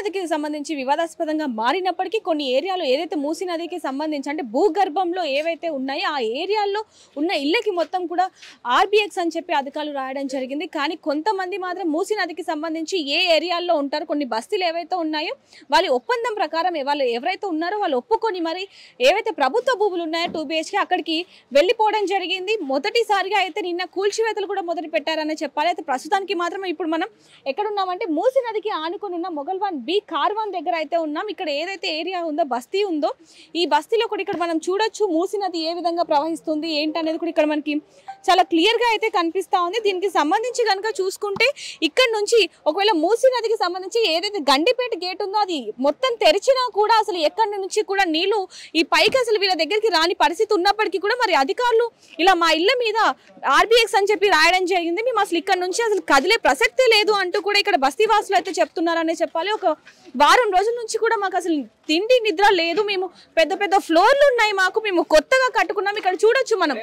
నదికి సంబంధించి వివాదాస్పదంగా మారినప్పటికీ కొన్ని ఏరియాలో ఏదైతే మూసీ నదికి సంబంధించి అంటే భూగర్భంలో ఏవైతే ఉన్నాయో ఆ ఏరియాల్లో ఉన్న ఇళ్ళకి మొత్తం కూడా ఆర్బిఎక్స్ అని చెప్పి అధికారులు రాయడం జరిగింది. కానీ కొంతమంది మాత్రం మూసీ నదికి సంబంధించి ఏ ఏరియాల్లో ఉంటారో కొన్ని బస్తీలు ఏవైతే ఉన్నాయో వాళ్ళ ఒప్పందం ప్రకారం వాళ్ళు ఎవరైతే ఉన్నారో వాళ్ళు ఒప్పుకొని మరి ఏవైతే ప్రభుత్వ భూములు ఉన్నాయో 2 BHK అక్కడికి వెళ్ళిపోవడం జరిగింది. మొదటిసారిగా అయితే నిన్న కూల్చివేతలు కూడా మొదలు పెట్టారని చెప్పాలి. అయితే ప్రస్తుతానికి మాత్రం ఇప్పుడు మనం ఎక్కడున్నామంటే మూసీ నదికి ఆనుకుని ఉన్న మొగల్వాన్ బి కార్వాన్ దగ్గర అయితే ఉన్నాం. ఇక్కడ ఏదైతే ఏరియా ఉందో బస్తీ ఉందో ఈ బస్తీలో కూడా ఇక్కడ మనం చూడొచ్చు మూసీ నది ఏ విధంగా ప్రవహిస్తుంది ఏంటనేది కూడా ఇక్కడ మనకి చాలా క్లియర్ గా అయితే కనిపిస్తా ఉంది. దీనికి సంబంధించి కనుక చూసుకుంటే ఇక్కడ నుంచి ఒకవేళ మూసీ నదికి సంబంధించి ఏదైతే గండిపేట గేట్ ఉందో అది మొత్తం తెరిచినా కూడా అసలు ఎక్కడి నుంచి కూడా నీళ్లు ఈ పైకి అసలు వీళ్ళ దగ్గరికి రాని పరిస్థితి ఉన్నప్పటికీ కూడా మరి అధికారులు ఇలా మా ఇళ్ళ మీద ఆర్బిఎక్స్ అని చెప్పి రాయడం జరిగింది. మేము అసలు ఇక్కడ నుంచి అసలు కదిలే ప్రసక్తే లేదు అంటూ కూడా ఇక్కడ బస్తీవాసులు అయితే చెప్తున్నారనే చెప్పాలి. ఒక వారం రోజుల నుంచి కూడా మాకు అసలు తిండి నిద్ర లేదు. మేము పెద్ద పెద్ద ఫ్లోర్లు ఉన్నాయి మాకు, మేము కొత్తగా కట్టుకున్నాం. ఇక్కడ చూడొచ్చు మనం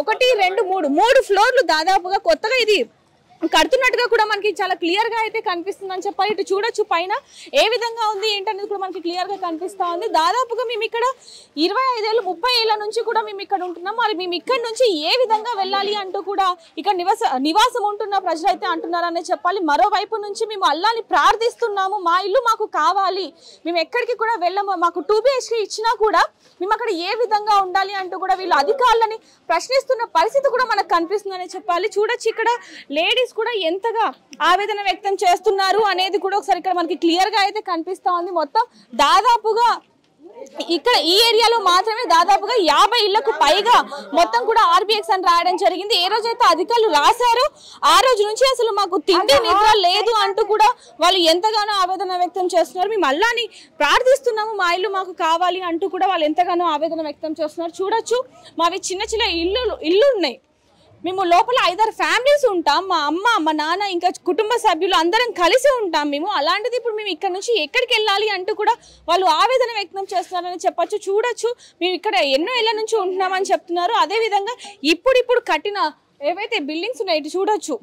1 2 3 ఫ్లోర్లు దాదాపుగా కొత్తగా ఇది కడుతున్నట్టుగా కూడా మనకి చాలా క్లియర్ గా అయితే కనిపిస్తుందని చెప్పాలి. ఇటు చూడొచ్చు పైన ఏ విధంగా ఉంది ఏంటనేది కూడా మనకి క్లియర్ గా కనిపిస్తా ఉంది. దాదాపుగా మేము ఇక్కడ 25 ఏళ్ళు 30 ఏళ్ల నుంచి కూడా మేము ఇక్కడ ఉంటున్నాం. మరి మేము ఇక్కడ నుంచి ఏ విధంగా వెళ్ళాలి అంటూ కూడా ఇక్కడ నివాసం ఉంటున్న ప్రజలు అయితే అంటున్నారనే చెప్పాలి. మరోవైపు నుంచి మేము అల్లాని ప్రార్థిస్తున్నాము, మా ఇల్లు మాకు కావాలి, మేము ఎక్కడికి కూడా వెళ్ళము, మాకు 2 BHK ఇచ్చినా కూడా మేము అక్కడ ఏ విధంగా ఉండాలి అంటూ కూడా వీళ్ళు అధికారులని ప్రశ్నిస్తున్న పరిస్థితి కూడా మనకు కనిపిస్తుందని చెప్పాలి. చూడొచ్చు ఇక్కడ లేడీస్ కూడా ఎంతగా ఆవేదన వ్యక్తం చేస్తున్నారు అనేది కూడా ఒకసారి ఇక్కడ మనకి క్లియర్ గా అయితే కనిపిస్తా ఉంది. మొత్తం దాదాపుగా ఇక్కడ ఈ ఏరియాలో మాత్రమే దాదాపుగా 50 ఇళ్లకు పైగా మొత్తం కూడా ఆర్బిఎక్స్ అని రాయడం జరిగింది. ఏ రోజైతే అధికారులు రాశారో ఆ రోజు నుంచి అసలు మాకు తిండి నిద్ర లేదు అంటూ కూడా వాళ్ళు ఎంతగానో ఆవేదన వ్యక్తం చేస్తున్నారు. మేము అల్లాని ప్రార్థిస్తున్నాము, మా ఇల్లు మాకు కావాలి అంటూ కూడా వాళ్ళు ఎంతగానో ఆవేదన వ్యక్తం చేస్తున్నారు. చూడొచ్చు మావి చిన్న చిన్న ఇల్లు ఉన్నాయి. మేము లోపల 5-6 ఫ్యామిలీస్ ఉంటాం. మా అమ్మ మా నాన్న ఇంకా కుటుంబ సభ్యులు అందరం కలిసి ఉంటాం మేము. అలాంటిది ఇప్పుడు మేము ఇక్కడ నుంచి ఎక్కడికి వెళ్ళాలి అంటూ కూడా వాళ్ళు ఆవేదన వ్యక్తం చేస్తున్నారని చెప్పొచ్చు. చూడొచ్చు మేము ఇక్కడ ఎన్నో ఏళ్ల నుంచి ఉంటున్నామని చెప్తున్నారు. అదేవిధంగా ఇప్పుడు కట్టిన ఏవైతే బిల్డింగ్స్ ఉన్నాయి ఇటు చూడొచ్చు.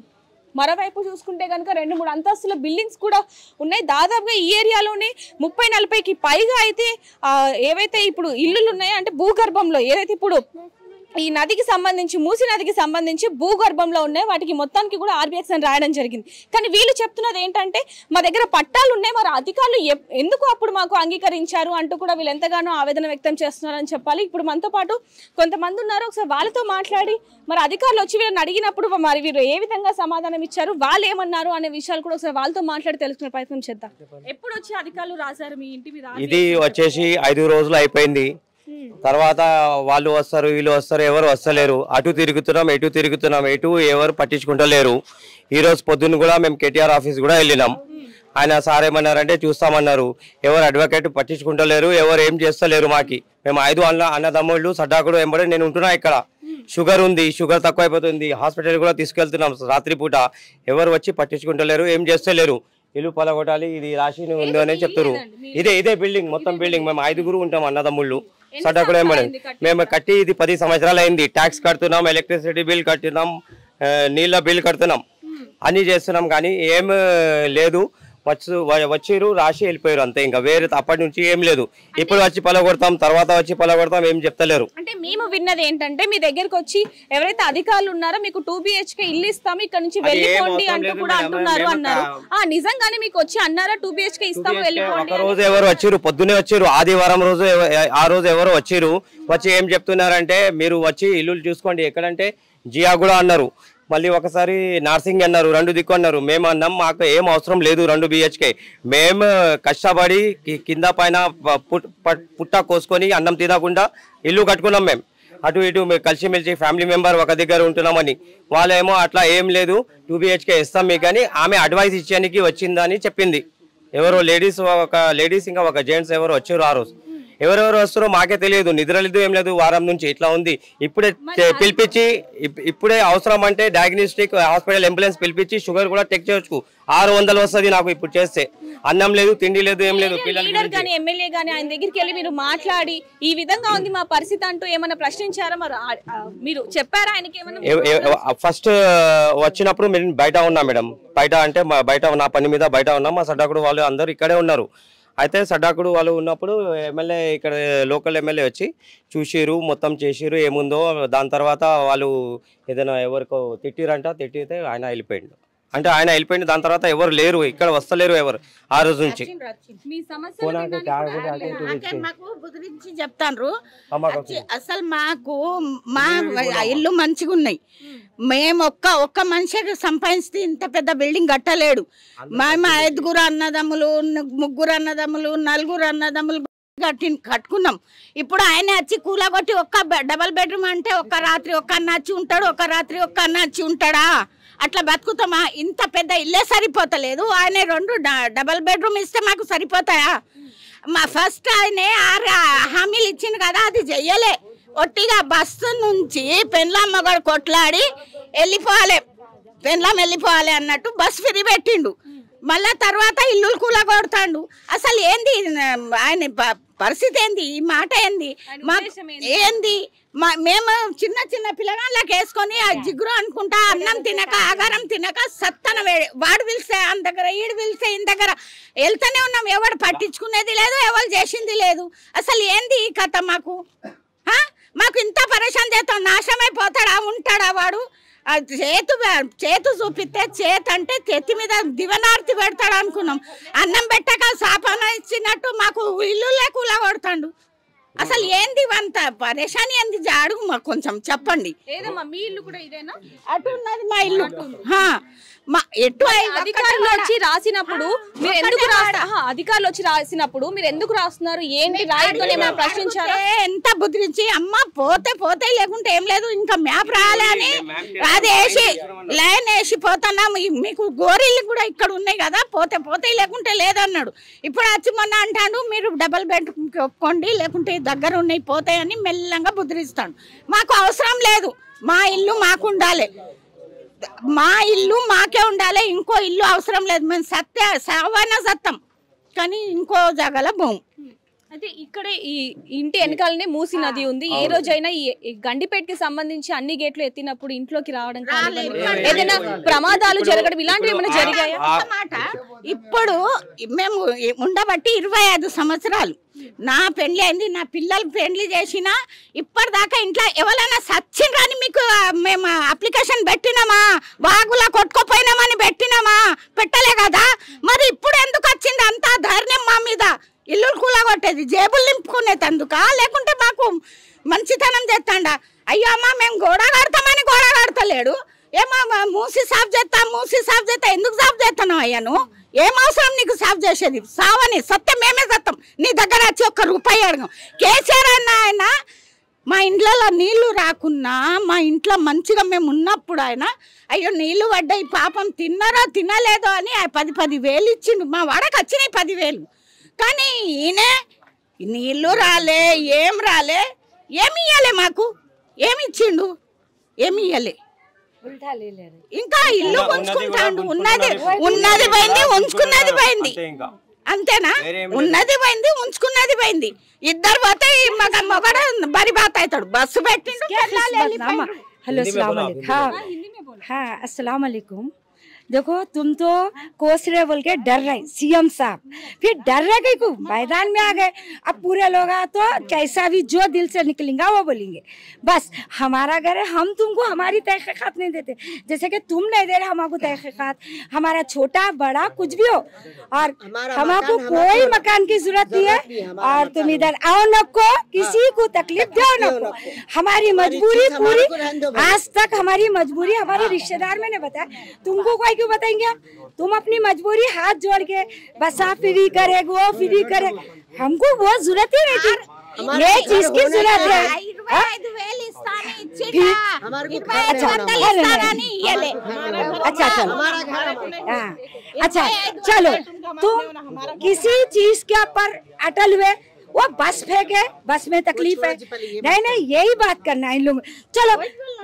మరోవైపు చూసుకుంటే కనుక 2-3 అంతస్తుల బిల్డింగ్స్ కూడా ఉన్నాయి. దాదాపుగా ఈ ఏరియాలోనే 30-40కి పైగా అయితే ఏవైతే ఇప్పుడు ఇల్లులు ఉన్నాయో అంటే భూగర్భంలో ఏదైతే ఇప్పుడు ఈ నదికి సంబంధించి మూసీ నదికి సంబంధించి భూగర్భంలో ఉన్నాయి వాటికి మొత్తానికి కూడా ఆర్బిఎక్స్ అని రాయడం జరిగింది. కానీ వీళ్ళు చెప్తున్నది ఏంటంటే మా దగ్గర పట్టాలు ఉన్నాయి, మరి అధికారులు ఎందుకు అప్పుడు మాకు అంగీకరించారు అంటూ కూడా వీళ్ళు ఎంతగానో ఆవేదన వ్యక్తం చేస్తున్నారని చెప్పాలి. ఇప్పుడు మనతో పాటు కొంతమంది ఉన్నారు, ఒకసారి వాళ్ళతో మాట్లాడి మరి అధికారులు వచ్చి వీళ్ళని అడిగినప్పుడు మరి వీరు ఏ విధంగా సమాధానం ఇచ్చారు, వాళ్ళు ఏమన్నారు అనే విషయాలు కూడా ఒకసారి వాళ్ళతో మాట్లాడి తెలుసుకునే ప్రయత్నం చేద్దాం. ఎప్పుడు వచ్చి అధికారులు రాశారు మీ ఇంటి మీద? ఇది వచ్చేసి 5 రోజులు అయిపోయింది. తర్వాత వాళ్ళు వస్తారు వీళ్ళు వస్తారు, ఎవరు వస్తలేరు. అటు తిరుగుతున్నాం ఎటు ఎవరు పట్టించుకుంటలేరు. ఈ రోజు పొద్దున్న కూడా మేము కేటీఆర్ ఆఫీస్ కూడా వెళ్ళినాం. ఆయన సార్ ఏమన్నారంటే చూస్తామన్నారు. ఎవరు అడ్వకేట్ పట్టించుకుంటలేరు, ఎవరు ఏం చేస్తలేరు. మాకి మేము 5 అన్నదమ్ముళ్ళు సడ్డాకుడు వెంబడి నేను ఉంటున్నా. ఇక్కడ షుగర్ ఉంది, షుగర్ తక్కువ అయిపోతుంది, హాస్పిటల్ కూడా తీసుకెళ్తున్నాం రాత్రిపూట. ఎవరు వచ్చి పట్టించుకుంటలేరు, ఏం చేస్తలేరు. ఇల్లు పలగొట్టాలి, ఇది రాసి ఉంది అని చెప్తారు. ఇదే బిల్డింగ్ మొత్తం బిల్డింగ్. మేము 5 ఉంటాం అన్నదమ్ముళ్ళు సడ్డాకుడు వెంబడి. మేము కట్టి ఇది 10 సంవత్సరాలు అయింది. ట్యాక్స్ కడుతున్నాం, ఎలక్ట్రిసిటీ బిల్ కడుతున్నాం, నీళ్ళ బిల్ కడుతున్నాం, అన్నీ చేస్తున్నాం. కానీ ఏం లేదు. వచ్చిరు రాసి వెళ్ళిపోయారు అంతే. ఇంకా వేరే అప్పటి నుంచి ఏం లేదు. ఇప్పుడు వచ్చి పలగొడతాం, తర్వాత వచ్చి పలగొడతాం, ఏం చెప్తలేరు. అంటే మేము విన్నది ఏంటంటే మీ దగ్గరకు వచ్చి ఎవరైతే అధికారులు ఉన్నారో మీకు 2 BHK ఇల్లు ఇస్తాము, ఇక్కడ నుంచి వెళ్ళిపోండి అంటూ కూడా అంటున్నారు అన్నారు. నిజంగానే మీకు వచ్చి అన్నారా 2 BHK ఇస్తాము వెళ్ళిపోండి? ఒక రోజు ఎవరు వచ్చిరు, పొద్దునే వచ్చిరు, ఆదివారం రోజు ఆ రోజు ఎవరు వచ్చిరు. వచ్చి ఏం చెప్తున్నారంటే మీరు వచ్చి ఇల్లు చూసుకోండి. ఎక్కడంటే జియాగూడ అన్నారు, మళ్ళీ ఒకసారి నార్సింగ్ అన్నారు, 2 దిక్కు అన్నారు. మేము అన్నాం మాకు ఏం అవసరం లేదు 2 BHK. మేము కష్టపడి కింద పైన పుట్ట కోసుకొని అన్నం తినకుండా ఇల్లు కట్టుకున్నాం. మేము అటు ఇటు కలిసిమెలిసి ఫ్యామిలీ మెంబర్ ఒక దగ్గర ఉంటున్నామని. వాళ్ళేమో అట్లా ఏం లేదు 2 BHK ఇస్తాం మీకు అని ఆమె అడ్వైస్ ఇచ్చేందుకు వచ్చిందని చెప్పింది. ఎవరో లేడీస్ ఇంకా ఒక జెంట్స్ ఎవరు వచ్చారు ఆ రోజు. ఎవరెవరు వస్తారో మాకే తెలియదు, నిద్ర లేదు ఏం లేదు వారం నుంచి ఇట్లా ఉంది. ఇప్పుడే పిలిపించి ఇప్పుడే అవసరం అంటే డయాగ్నోస్టిక్ హాస్పిటల్ అంబులెన్స్ పిలిపించి షుగర్ కూడా చెక్ చేయొచ్చు. 600 వస్తుంది నాకు ఇప్పుడు చేస్తే. అన్నం లేదు, తిండి లేదు, ఏం లేదు. లీడర్ గానీ ఎమ్మెల్యే గానీ ఆయన దగ్గరికి వెళ్ళి మీరు మాట్లాడి ఈ విధంగా ఉంది మా పరిస్థితి అంటూ ఏమైనా ప్రశ్నించారా? మరి మీరు చెప్పారా ఆయనకి ఏమైనా? ఫస్ట్ వచ్చినప్పుడు మేము బయట ఉన్నాం మేడం. బయట అంటే బయట నా పని మీద బయట ఉన్నాం. మా సడ్డాకుడు వాళ్ళు అందరూ ఇక్కడే ఉన్నారు. అయితే సడ్డాకుడు వాళ్ళు ఉన్నప్పుడు ఎమ్మెల్యే ఇక్కడ లోకల్ ఎమ్మెల్యే వచ్చి చూసిరు, మొత్తం చేసిరు ఏముందో. దాని తర్వాత వాళ్ళు ఏదైనా ఎవరికో తిట్టితే ఆయన వెళ్ళిపోయిండు. అంటే ఆయన వెళ్ళిపోయింది. దాని తర్వాత ఎవరు లేరు, ఇక్కడ వస్తలేరు ఎవరు ఆ రోజు నుంచి. చెప్తాను అసలు మాకు మా ఇల్లు మంచిగా ఉన్నాయి. మేము ఒక్క మనిషికి సంపాదిస్తే ఇంత పెద్ద బిల్డింగ్ కట్టలేడు. మేము 5 అన్నదమ్ములు, 3 అన్నదమ్ములు, 4 అన్నదమ్ములు కట్టుకున్నాం. ఇప్పుడు ఆయన వచ్చి కూలగొట్టి ఒక్క డబల్ బెడ్రూమ్ అంటే ఒక్క రాత్రి ఒక్క అన్న వచ్చి ఉంటాడు, ఒక రాత్రి ఒక్క అన్న వచ్చి ఉంటాడా? అట్లా బతుకుతామా? ఇంత పెద్ద ఇల్లే సరిపోతలేదు. ఆయన 2 డబల్ బెడ్రూమ్ ఇస్తే మాకు సరిపోతాయా? మా ఫస్ట్ ఆయన 6 హామీలు ఇచ్చింది కదా, అది చెయ్యలే. ఒట్టిగా బస్సు నుంచి పెండ్లాం మగడు కొట్లాడి వెళ్ళిపోవాలి అన్నట్టు బస్ ఫ్రీ పెట్టిండు. మళ్ళా తర్వాత ఇల్లులు కూలగొడతాండు. అసలు ఏంది ఆయన పరిస్థితి? ఏంది ఈ మాట? ఏంది ఏంది? మేము చిన్న పిల్లగాళ్ళకి వేసుకొని ఆ జిగురు అనుకుంటా అన్నం తినక ఆగారం తినక సత్తన వాడు పిలిస్తే ఆయన దగ్గర, ఈడు పిలిస్తే ఈయన దగ్గర వెళ్తూనే ఉన్నాం. ఎవడు పట్టించుకునేది లేదు, ఎవరు చేసింది లేదు. అసలు ఏంది ఈ కథ? మాకు ఇంత పరేషాన్ చేస్తాం. నాశమైపోతాడా? ఉంటాడా వాడు? చేతు చూపిస్తే అంటే చేతి మీద దివనార్తి పెడతాడు అనుకున్నాం. అన్నం పెట్టక సాపాన ఇచ్చినట్టు మాకు ఇల్లు కూల కొడతాడు. అసలు ఏంది అంత పరేషాని? ఏంది అడుగు మాకు కొంచెం చెప్పండి. మీ ఇల్లు కూడా ఇదేనా? అటు ఉన్నది మా ఇల్లు. అధికారులు వచ్చి రాసినప్పుడు మీరు ఎందుకు రాస్తున్నారు? ఏంటి రాయొద్దని ఏమైనా ప్రశ్నించారా? ఎంత బుద్ధించి అమ్మ పోతే లేకుంటే ఏం లేదు, ఇంకా మ్యాప్ రాయాలి అని అది వేసి లైన్ వేసి పోతున్నాం. మీకు గోరీలు కూడా ఇక్కడ ఉన్నాయి కదా, పోతే లేకుంటే లేదన్నాడు. ఇప్పుడు వచ్చి మొన్న అంటాడు మీరు డబల్ బెడ్రూమ్కి ఒప్పుకోండి, లేకుంటే దగ్గర ఉన్నాయి పోతాయని మెల్లంగా బుద్ధిస్తాడు. మాకు అవసరం లేదు. మా ఇల్లు మాకు ఉండాలి, మా ఇల్లు మాకే ఉండాలి. ఇంకో ఇల్లు అవసరం లేదు. మేము సావైనా సత్తం, కానీ ఇంకో జాగాలో భూమి. అయితే ఇక్కడ ఈ ఇంటి వెనకాలనే మూసీ నది ఉంది. ఏ రోజైనా ఈ గండిపేటకి సంబంధించి అన్ని గేట్లు ఎత్తినప్పుడు ఇంట్లోకి రావడం, ఏదైనా ప్రమాదాలు జరగడం ఇలాంటివి ఏమైనా జరిగాయా? ఇప్పుడు మేము ఉండబట్టి 25 సంవత్సరాలు నా పెళ్లి అయింది, నా పిల్లలు పెళ్లి చేసినా ఇప్పటిదాకా ఇంట్లో ఎవరైనా సచ్చిండ్రని మీకు మేము అప్లికేషన్ పెట్టినామా? బాగులా కొట్టుకోపోయినామని పెట్టలే కదా. మరి ఇప్పుడు ఎందుకు వచ్చింది అంత ధైర్యం మా మీద? ఇల్లు కూలగొట్టేది జేబులు నింపుకునేది అందుకా, లేకుంటే మాకు మంచితనం చేస్తాడా? అయ్యో అమ్మా మేము గోడ కడతలేడు. ఏమో మూసి సాఫ్ చేస్తా ఎందుకు సాఫ్ చేస్తాను? అయ్యాను ఏం అవసరం నీకు సాఫ్ చేసేది? సావని సత్యం మేమే సత్తం. నీ దగ్గర వచ్చి 1 రూపాయి అడగం. కేసీఆర్ అన్న ఆయన మా ఇంట్లో నీళ్లు రాకున్నా, మా ఇంట్లో మంచిగా మేము ఉన్నప్పుడు ఆయన అయ్యో నీళ్లు పడ్డాయి పాపం తిన్నారో తినలేదో అని 10 వేలు ఇచ్చిండు. మా వాడకు వచ్చినాయి 10 వేలు. కానీ ఈయన నీళ్ళు రాలే, ఏం రాలే, ఏమి ఇయ్యలే మాకు. ఏమి ఇచ్చిండు? ఏమి ఇయ్యలే. ఇంకా ఇల్లు ఉంచుకుంటాడు. ఉన్నది పోయింది, ఉంచుకున్నది పోయింది. అంతేనా? ఉన్నది పోయింది, ఉంచుకున్నది పోయింది. ఇద్దరు పోతే మొగడ బరి బాత్ అవుతాడు. బస్సు పెట్టిండు. हेलो अस्सलाम वालेकुम। हाँ अस्सलाम वालेकुम। देखो तुम तो कोस रहे बोल के डर रहे सीएम साहब, फिर डर रहे गई को मैदान में आ गए। अब पूरे लोग तो कैसा भी जो दिल से निकलेंगे वो बोलेंगे। बस हमारा घर है, हम तुमको हमारी तहकीकात नहीं देते, जैसे कि तुम नहीं दे रहे हमको तहकीकात। हमारा छोटा बड़ा कुछ भी हो, और हमको कोई मकान की जरूरत नहीं है। और तुम इधर आओ नको, किसी को तकलीफ दो नको। हमारी मजबूरी पूरी, आज तक हमारी मजबूरी हमारे रिश्तेदार में ने बताया, तुमको कोई क्यों बताएंगे? तुम अपनी मजबूरी हाथ जोड़ के बस आप फ्री करे, वो फ्री करे, हमको वो जरूरत ही नहीं थी। ये चीज की जरूरत है। अच्छा चलो, अच्छा चलो, तुम किसी चीज के ऊपर अटल हुए वो बस फेंके, बस में तकलीफ है। नहीं यही बात करना है इन लोगों। चलो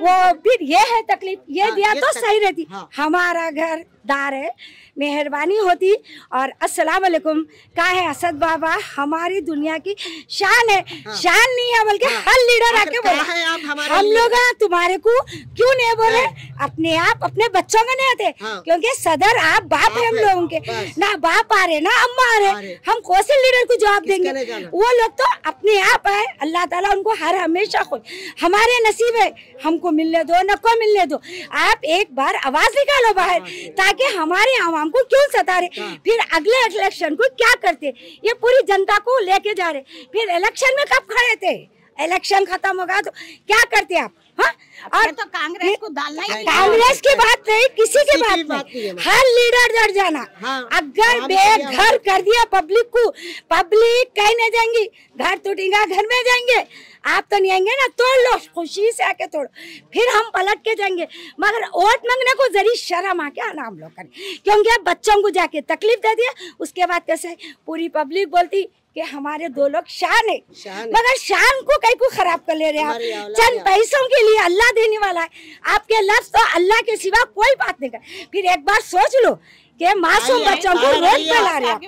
वो फिर ये है तकलीफ, ये दिया तो सही रहती। हमारा घर दार है, मेहरबानी होती। और अस्सलाम वालेकुम का है असद बाबा हमारी दुनिया की शान है। शान नहीं है बल्कि हर लीडर आके बोला हम लोग तुम्हारे को क्यों नहीं बोले, अपने आप अपने बच्चों का नहीं आते, क्योंकि सदर आप बाप है हम लोगों के, ना बाप आ रहे ना अम्मा आ रहे, हम कौन से लीडर को जवाब देंगे। वो लोग तो अपने आप है, अल्लाह ताला उनको हर हमेशा खुद, हमारे नसीब है, हमको मिलने दो न को मिलने दो। आप एक बार आवाज निकालो बाहर, ताकि हमारे आवाम को क्यों सता रहे, फिर अगले इलेक्शन को क्या करते, ये पूरी जनता को लेके जा रहे। फिर इलेक्शन में कब खड़े थे, इलेक्शन खत्म होगा तो क्या करते आप। हाँ? और तो कांग्रेस को डालना ही, कांग्रेस की बात नहीं, किसी की बात नहीं, हर लीडर डर जाना। अगर बेघर कर दिया पब्लिक को, पब्लिक कहीं नहीं जाएंगी, घर टूटेगा घर में जाएंगे। आप तो नहीं आएंगे ना, तोड़ लो, खुशी से आके तोड़ो, फिर हम पलट के जाएंगे। मगर वोट मांगने को जरी शर्म आके आना हम लोग करें, क्योंकि बच्चों को जाके तकलीफ दे दिया। उसके बाद कैसे पूरी पब्लिक बोलती कि हमारे दो लोग शान है, मगर शान को कहीं को खराब कर ले रहे हैं आप चंद पैसों के लिए। अल्लाह देने वाला है, आपके लफ्ज तो अल्लाह के सिवा कोई बात नहीं कर। फिर एक बार सोच लो कि मासूम बच्चों को रोड पे ला रहे हैं,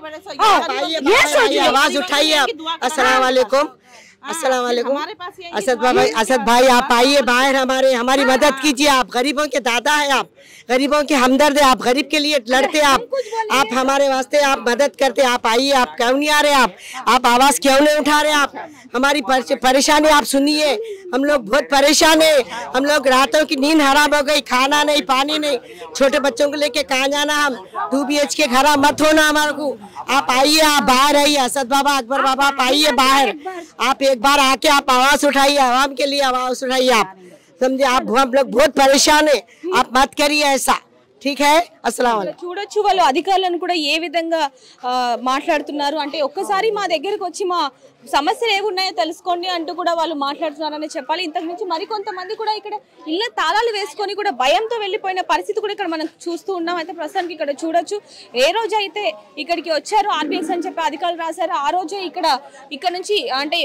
ये सोचिए। आवाज उठाइए आप। अस्सलाम वालेकुम, अस्सलाम वालेकुम। असद भाई आप आइए बाहर, हमारी मदद कीजिए। आप गरीबों के दादा है, आप गरीबों के हमदर्द है, आप गरीब के लिए लड़ते, आप हमारे वास्ते आप मदद करते। आप आइए, आप क्यों नहीं आ रहे, आप आवाज क्यों नहीं उठा रहे। आप हमारी परेशानी आप सुनिए, हम लोग बहुत परेशान है। हम लोग रातों की नींद हराम हो गई, खाना नहीं पानी नहीं, छोटे बच्चों को लेके कहाँ जाना। हम 2 BHK घर मत होना हमारे को। आप आइए, आप बाहर आइए, असद बाबा अकबर बाबा आप आइए बाहर। आप एक बार आके आप आवाज उठाइए, आवाम के लिए आवाज उठाइए। आप समझे, आप हम लोग बहुत परेशान है, आप मत करिए ऐसा, ठीक है। अस्सलाम वालेकुम। చూడొచ్చు వాళ్ళు అధికారులను కూడా ఏ విధంగా మాట్లాడుతున్నారు అంటే ఒక్కసారి మా దగ్గరకు వచ్చి మా సమస్యలు ఏవి ఉన్నాయో తెలుసుకోండి అంటూ కూడా వాళ్ళు మాట్లాడుతున్నారని చెప్పాలి. ఇంతకు మించి మరికొంతమంది కూడా ఇక్కడ ఇళ్ళ తాళాలు వేసుకొని కూడా భయంతో వెళ్ళిపోయిన పరిస్థితి కూడా ఇక్కడ మనం చూస్తూ ఉన్నాం. అయితే ప్రస్తుతానికి ఇక్కడ చూడొచ్చు ఏ రోజు అయితే ఇక్కడికి వచ్చారో ఆర్బీఎక్స్ అని చెప్పి అధికారులు రాశారు, ఆ రోజే ఇక్కడ నుంచి అంటే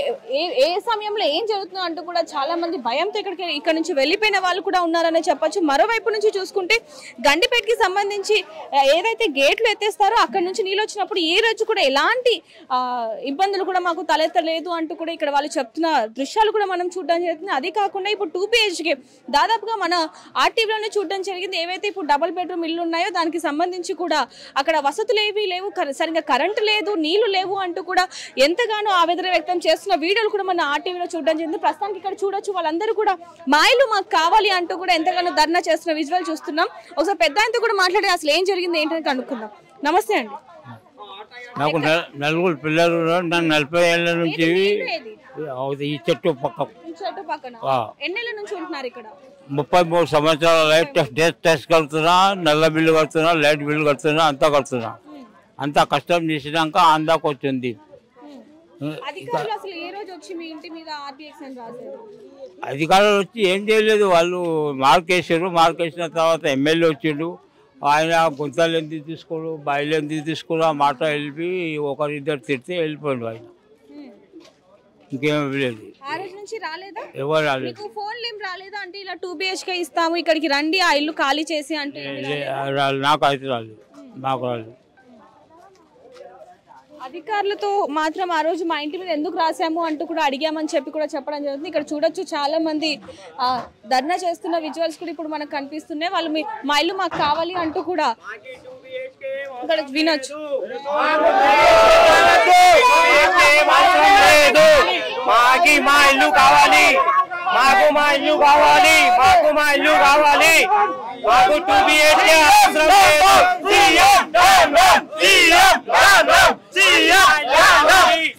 ఏ సమయంలో ఏం జరుగుతుందో అంటూ కూడా చాలా మంది భయంతో ఇక్కడ నుంచి వెళ్ళిపోయిన వాళ్ళు కూడా ఉన్నారనే చెప్పొచ్చు. మరోవైపు నుంచి చూసుకుంటే గండిపేటకి సంబంధించి ఏదైతే గేట్లు ఎత్తేస్తారో అక్కడ నుంచి నీళ్ళు వచ్చినప్పుడు ఈ రోజు కూడా ఎలాంటి ఇబ్బందులు కూడా మాకు తలెత్తలేదు అంటూ కూడా ఇక్కడ వాళ్ళు చెప్తున్న దృశ్యాలు కూడా మనం చూడడం జరుగుతుంది. అది కాకుండా ఇప్పుడు 2 BHK దాదాపుగా మన ఆర్టీవీలోనే చూడడం జరిగింది. ఏవైతే ఇప్పుడు డబుల్ బెడ్రూమ్ ఇల్లు ఉన్నాయో దానికి సంబంధించి కూడా అక్కడ వసతులు ఏవి లేవు, సరిగ్గా కరెంటు లేదు, నీళ్లు లేవు అంటూ కూడా ఎంతగానో ఆవేదన వ్యక్తం చేస్తున్న వీడియోలు కూడా మన ఆర్టీవీలో చూడడం జరిగింది. ప్రస్తుతానికి ఇక్కడ చూడొచ్చు వాళ్ళందరూ కూడా మా ఇల్లు మాకు కావాలి అంటూ కూడా ఎంతగానో ధర్నా చేస్తున్న విజువల్ చూస్తున్నాం. ఒకసారి పెద్ద ఆయనతో కూడా మాట్లాడి అసలు ఏం జరిగింది ఏంటని కనుక్కుందాం. నమస్తే అండి. నాకు 4 పిల్లలు, నాకు 40 ఏళ్ళ నుంచి ఈ చెట్టు పక్కన ఎన్నేళ్ళ నుంచి ఉంటున్నారు ఇక్కడ? 33 సంవత్సరాలు. టెస్ట్ కడుతున్నా, నల్ల బిల్లు కడుతున్నా, లైట్ బిల్లు కడుతున్నా, అంతా కడుతున్నా. అంతా కష్టం చేసినాక అందాకు వచ్చింది. అధికారులు వచ్చి ఏం చేయలేదు, వాళ్ళు మార్కేసారు. మార్కేసిన తర్వాత ఎమ్మెల్యే వచ్చిండు. ఆయన గుంతలు ఎందుకు తీసుకోడు, బాయిలు ఎందుకు తీసుకోడు ఆ మాట వెళ్ళి ఒకరిద్దరు తిడితే వెళ్ళిపోయాడు ఆయన. ఇంకేమీ లేదు. ఎవరు రాలేదు. అంటే ఇలా 2 BHK ఇస్తాము ఇక్కడికి రండి ఆ ఇల్లు ఖాళీ చేసి అంటే నాకు అయితే రాలేదు, నాకు రాలేదు. అధికారులతో మాత్రం ఆ రోజు మా ఇంటి మీద ఎందుకు రాసాము అంటూ కూడా అడిగామని చెప్పి కూడా చెప్పడం జరుగుతుంది. ఇక్కడ చూడొచ్చు చాలా మంది ధర్నా చేస్తున్న విజువల్స్ కూడా ఇప్పుడు మనకు కనిపిస్తున్నాయి. వాళ్ళు మా ఇల్లు మాకు కావాలి అంటూ కూడా ఇక్కడ వినొచ్చు. మా ఇల్లు కావాలి, మాకు మా ఇల్లు కావాలి, మాకు మా ఇల్లు కావాలి, మాకు 2 BHK అవసరం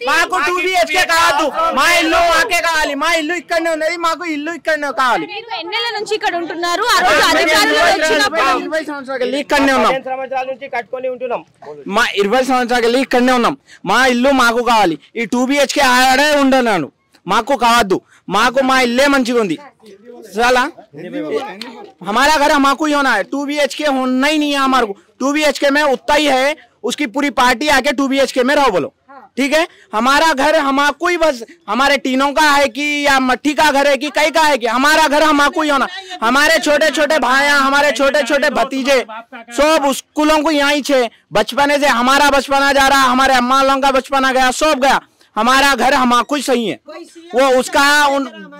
మాకు 2 BHK కాదు, మా ఇల్లు మాకే కావాలి. మా ఇల్లు ఇక్కడనే ఉన్నది, మాకు ఇల్లు ఇక్కడనే కావాలి. ఎన్నేళ్ల నుంచి ఇక్కడ ఉంటున్నారు? ఆ రోజు అధికారులు వచ్చినప్పుడు 20 సంవత్సరాలు ఇక్కడనే ఉన్నాం. 10 సంవత్సరాల నుంచి కట్టుకొని ఉంటున్నాం. మా 20 సంవత్సరాలు ఇక్కడనే ఉన్నాం. మా ఇల్లు మాకు కావాలి. ఈ 2 BHK ఆడే ఉండన్నాను, మాకు కావద్దు. మాకు మా ఇల్లే మంచిగా ఉంది. साला हमारा घर हमको ही होना है। 2 BHK होना ही नहीं है हमारे को। 2 BHK में उतना ही है, उसकी पूरी पार्टी आके 2 BHK में रहो बोलो। ठीक है। हमारा घर हमाको ही बस, हमारे टीनों का है कि या मट्टी का घर है कि कई का है कि हमारा घर हमाको ही होना। हमारे छोटे छोटे भाइयां, हमारे छोटे छोटे भतीजे सब स्कूलों को यहाँ ही छे। बचपने से हमारा बचपना जा रहा, हमारे अम्मा लोगों का बचपना गया, सब गया। हमारा घर हमाको ही सही है। वो उसका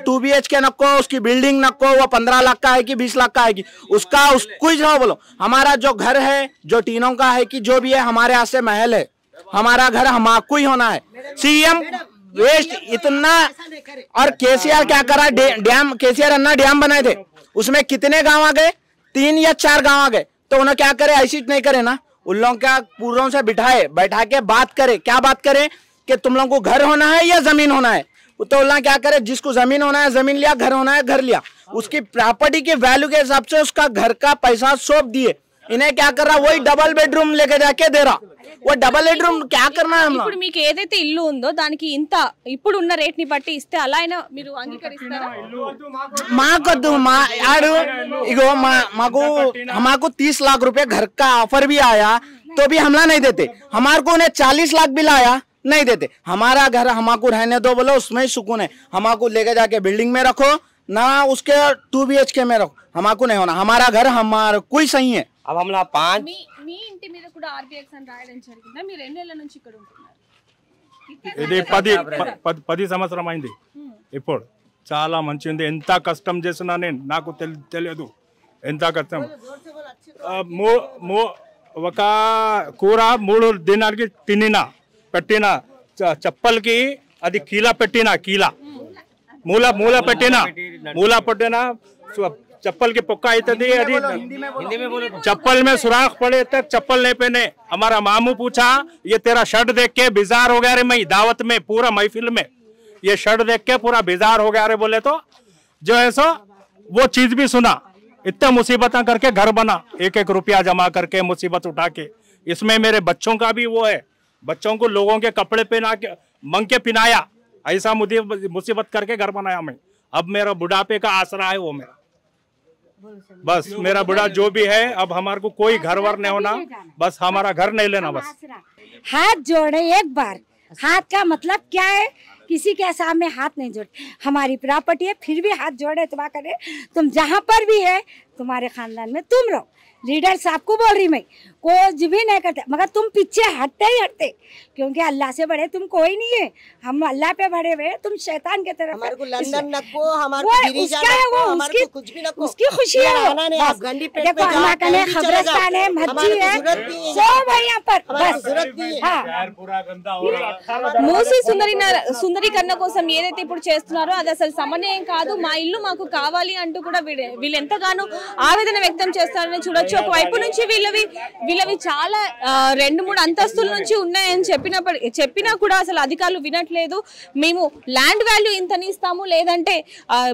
2 BHK नको, उसकी बिल्डिंग नको, वो 15 लाख का है कि 20 लाख का है कि उसका उसको ही जाओ बोलो। हमारा जो घर है जो टीनों का है कि जो भी है, हमारे यहाँ से महल है। हमारा घर हमाको ही होना है। सीएम वेस्ट इतना, और केसीआर क्या करा, डैम केसीआर अन्ना डैम बनाए थे, उसमें कितने गांव आ गए, 3 या 4 गांव आ गए। तो उन्हें क्या करे, ऐसी नहीं करे ना, उन लोगों का पूर्वों से बैठा के बात करे। क्या बात करे कि तुम लोगों को घर होना है या जमीन होना है। तो उल्ला क्या करे, जिसको जमीन होना है जमीन लिया, घर होना है घर लिया। उसकी प्रॉपर्टी के वैल्यू के हिसाब से उसका घर का पैसा सौंप दिए। इन्हें क्या कर रहा, वही डबल बेडरूम लेके जाके दे रहा। वो डबल बेडरूम क्या करना है। ఇప్పుడు మీకు ఏదైతే ఇల్లు ఉందో దానికి ఇంత ఇప్పుడు ఉన్న రేట్ ని బట్టి ఇస్తే అలా అయినా మీరు అంగీకరిస్తారా? మాకొద్దు, మా యాడు ఇగో हमाको 30 लाख रुपए घर का ऑफर भी आया तो भी हमला नहीं देते। हमारे को उन्हें 40 लाख भी लाया, नहीं देते। हमारा घर हमाको रहने दो बोलो, उसमें ही सुकून है। हमाको लेके जाके बिल्डिंग में रखो ना, उसके 2 BHK में रखो, हमाको नहीं होना। हमारा घर हमारा कोई सही है। अब हमला 5 మీ ఇంటి మీద కూడా ఆర్బీఎక్స్ అని రాయడం జరిగిందా? మీరు ఎన్ని ఏళ్ల నుంచి ఇక్కడ ఉంటున్నారు? ఇది 10 సంవత్సరం అయింది. ఇప్పుడు చాలా మంచి ఉంది. ఎంత కష్టం చేసినా నేను నాకు తెలియదు ఎంత కష్టం. ఒక కూర 3 దినాలకి పెట్టిన చప్పల్కి అది కీలా మూల పెట్టిన चप्पल की पक्का इतनी चप्पल में सुराख पड़े तक चप्पल नहीं पहने। हमारा मामू पूछा, ये तेरा शर्ट देख के बेजार हो गया रे, मैं दावत में पूरा महफिल में ये शर्ट देख के पूरा बेजार हो गया रे बोले। तो जो है सो वो चीज भी सुना। इतने मुसीबत करके घर बना, 1-1 रुपया जमा करके मुसीबत उठा के। इसमें मेरे बच्चों का भी वो है, बच्चों को लोगों के कपड़े पहना के मंग के पिनाया, ऐसा मुसीबत करके घर बनाया मैं। अब मेरा बुढ़ापे का आसरा है वो मेरा, बस मेरा बुढ़ा जो भी है। अब हमारे को कोई घर वर नहीं होना, बस हमारा घर नहीं लेना। बस हाथ जोड़े एक बार। हाथ का मतलब क्या है, किसी के सामने हाथ नहीं जोड़े। हमारी प्रॉपर्टी है फिर भी हाथ जोड़े तुम करे। तुम जहाँ पर भी है तुम्हारे खानदान में तुम रहो। लीडर साहब को बोल रही मैं, कुछ भी नहीं करते, मगर तुम पीछे हटते क्योंकि अल्लाह से बड़े तुम कोई नहीं है। हम अल्लाह पे बड़े हुए, तुम शैतान के तरफ। हमारे को लंदन नको, हमारे वो को उसका है, वो उसकी कुछ भी नको, उसकी खुशी है। देखो हमारा ने खबरस्तान है, मस्जिद है, सब है यहाँ पर। बस మూసీ సుందరీకరణ కోసం ఏదైతే ఇప్పుడు చేస్తున్నారో అది అసలు సమన్వయం కాదు, మా ఇల్లు మాకు కావాలి అంటూ కూడా వీళ్ళు ఎంతగానో ఆవేదన వ్యక్తం చేస్తారని చూడొచ్చు. ఒకవైపు నుంచి వీళ్ళవి చాలా 2-3 అంతస్తుల నుంచి ఉన్నాయని చెప్పినా కూడా అసలు అధికారులు వినట్లేదు. మేము ల్యాండ్ వాల్యూ ఇంతని ఇస్తాము, లేదంటే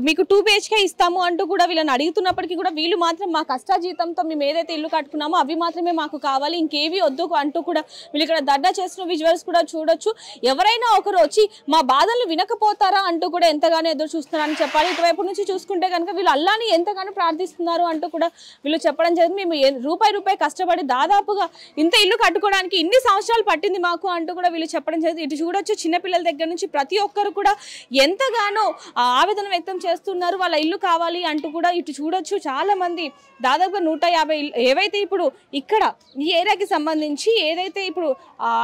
మీకు 2 BHK ఇస్తాము అంటూ కూడా వీళ్ళని అడుగుతున్నప్పటికీ కూడా వీళ్ళు మాత్రం మా కష్టాజీతంతో మేము ఏదైతే ఇల్లు కట్టుకున్నామో అవి మాత్రమే మాకు కావాలి, ఇంకేవి వద్దు అంటూ కూడా వీళ్ళు ఇక్కడ ధర్నా చేస్తున్న విజువల్స్ కూడా చూడొచ్చు. ఎవరైనా ఒకరు వచ్చి మా బాధలు వినకపోతారా అంటూ కూడా ఎంతగానో ఎదురు చూస్తున్నారని చెప్పాలి. ఇటువైపు నుంచి చూసుకుంటే కనుక వీళ్ళు అల్లాని ఎంతగానో ప్రార్థిస్తున్నారు అంటూ కూడా వీళ్ళు చెప్పడం జరిగింది. మేము రూపాయి కష్టపడి దాదాపుగా ఇంత ఇల్లు కట్టుకోవడానికి ఇన్ని సంవత్సరాలు పట్టింది మాకు అంటూ కూడా వీళ్ళు చెప్పడం జరిగింది. ఇటు చూడొచ్చు, చిన్నపిల్లల దగ్గర నుంచి ప్రతి ఒక్కరు కూడా ఎంతగానో ఆవేదన వ్యక్తం చేస్తున్నారు, వాళ్ళ ఇల్లు కావాలి అంటూ కూడా. ఇటు చూడొచ్చు చాలా మంది దాదాపుగా 150 ఏవైతే ఇప్పుడు ఇక్కడ ఈ ఏరియాకి సంబంధించి ఏదైతే ఇప్పుడు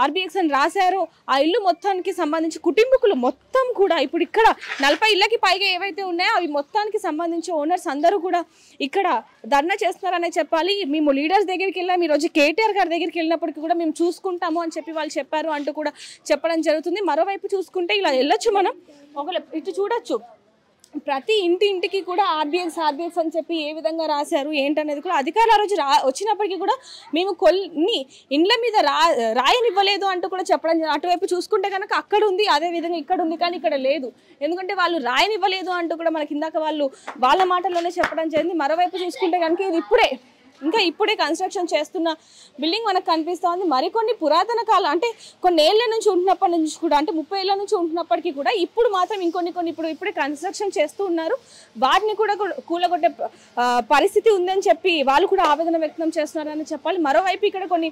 ఆర్బీఎక్స్ అని రాశారో ఆ ఇల్లు మొత్తానికి సంబంధించి కుటుంబకులు మొత్తం కూడా ఇప్పుడు ఇక్కడ 40 ఇళ్ళకి పైగా ఏవైతే ఉన్నాయో అవి మొత్తానికి సంబంధించి ఓనర్స్ అందరూ కూడా ఇక్కడ ధర్నా చేస్తున్నారనే చెప్పాలి. మేము లీడర్స్ దగ్గరికి వెళ్ళాము, ఈరోజు కేటీఆర్ గారి దగ్గరికి వెళ్ళినప్పటికీ కూడా మేము చూసుకుంటాము అని చెప్పి వాళ్ళు చెప్పారు అంటూ కూడా చెప్పడం జరుగుతుంది. మరోవైపు చూసుకుంటే ఇలా వెళ్ళొచ్చు మనం, ఇటు చూడొచ్చు ప్రతి ఇంటికి కూడా ఆర్బీఎక్స్ అని చెప్పి ఏ విధంగా రాశారు ఏంటనేది కూడా అధికారులు ఆ రోజు వచ్చినప్పటికీ కూడా మేము కొన్ని ఇండ్ల మీద రాయనివ్వలేదు అంటూ కూడా చెప్పడం. అటువైపు చూసుకుంటే కనుక అక్కడ ఉంది, అదే విధంగా ఇక్కడ ఉంది, కానీ ఇక్కడ లేదు. ఎందుకంటే వాళ్ళు రాయనివ్వలేదు అంటూ కూడా మనకి ఇందాక వాళ్ళ మాటల్లోనే చెప్పడం జరిగింది. మరోవైపు చూసుకుంటే కనుక ఇది ఇప్పుడే ఇంకా ఇప్పుడే కన్స్ట్రక్షన్ చేస్తున్న బిల్డింగ్ మనకు కనిపిస్తోంది. మరికొన్ని పురాతన కాలం అంటే కొన్ని ఏళ్ల నుంచి ఉంటున్నప్పటి నుంచి కూడా అంటే 30 ఏళ్ల నుంచి ఉంటున్నప్పటికీ కూడా ఇప్పుడు మాత్రం ఇంకొన్ని ఇప్పుడే కన్స్ట్రక్షన్ చేస్తూ ఉన్నారు. వాటిని కూడా కూలగొట్టే పరిస్థితి ఉందని చెప్పి వాళ్ళు కూడా ఆవేదన వ్యక్తం చేస్తున్నారని చెప్పాలి. మరోవైపు ఇక్కడ కొన్ని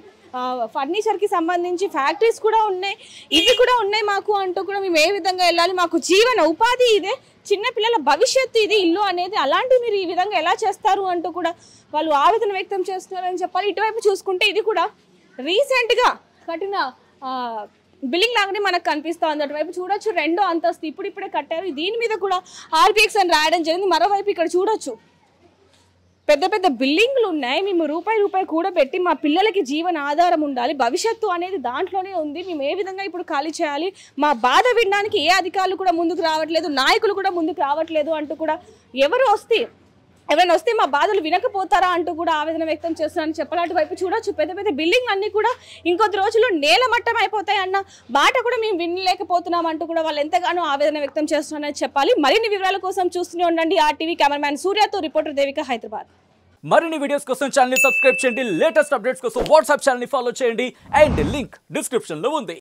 ఫర్నిచర్కి సంబంధించి ఫ్యాక్టరీస్ కూడా ఉన్నాయి, ఇవి కూడా ఉన్నాయి మాకు అంటూ కూడా మేము ఏ విధంగా వెళ్ళాలి, మాకు జీవన ఉపాధి ఇదే, చిన్నపిల్లల భవిష్యత్తు ఇది ఇల్లు అనేది, అలాంటివి మీరు ఈ విధంగా ఎలా చేస్తారు అంటూ కూడా వాళ్ళు ఆవేదన వ్యక్తం చేస్తున్నారని చెప్పాలి. ఇటువైపు చూసుకుంటే ఇది కూడా రీసెంట్గా కట్టిన బిల్డింగ్ లాగానే మనకు కనిపిస్తుంది. అటువైపు చూడొచ్చు 2వ అంతస్తు ఇప్పుడిప్పుడే కట్టారు. దీని మీద కూడా RBX అని రాయడం జరిగింది. మరోవైపు ఇక్కడ చూడొచ్చు పెద్ద పెద్ద బిల్డింగ్లు ఉన్నాయి. మేము రూపాయి కూడబెట్టి మా పిల్లలకి జీవన ఆధారం ఉండాలి, భవిష్యత్తు అనేది దాంట్లోనే ఉంది, మేము ఏ విధంగా ఇప్పుడు ఖాళీ చేయాలి, మా బాధ వినడానికి ఏ అధికారులు కూడా ముందుకు రావట్లేదు, నాయకులు కూడా ముందుకు రావట్లేదు అంటూ కూడా ఎవరైనా వస్తే మా బాధలు వినకపోతారా అంటూ కూడా ఆవేదన వ్యక్తం చేస్తున్నారని చెప్పాలి. అటువైపు చూడొచ్చు పెద్ద పెద్ద బిల్డింగ్ అన్నీ కూడా ఇంకొద్ది రోజుల్లో నేలమట్టం అయిపోతాయి అన్న మాట కూడా మేము వినలేకపోతున్నాం అంటూ కూడా వాళ్ళు ఎంతగానో ఆవేదన వ్యక్తం చేస్తున్నారని చెప్పాలి. మరిన్ని వివరాల కోసం చూస్తూనే ఉండండి RTV. కెమెరామ్యాన్ సూర్యతో రిపోర్టర్ దేవిక, హైదరాబాద్. మరిన్ని వీడియోస్ కోసం ఛానల్ ని సబ్స్క్రైబ్ చేయండి, లేటెస్ట్ అప్డేట్స్ కోసం వాట్సాప్ ఛానల్ ని ఫాలో చేయండి అండ్ లింక్ డిస్క్రిప్షన్ లో ఉంది.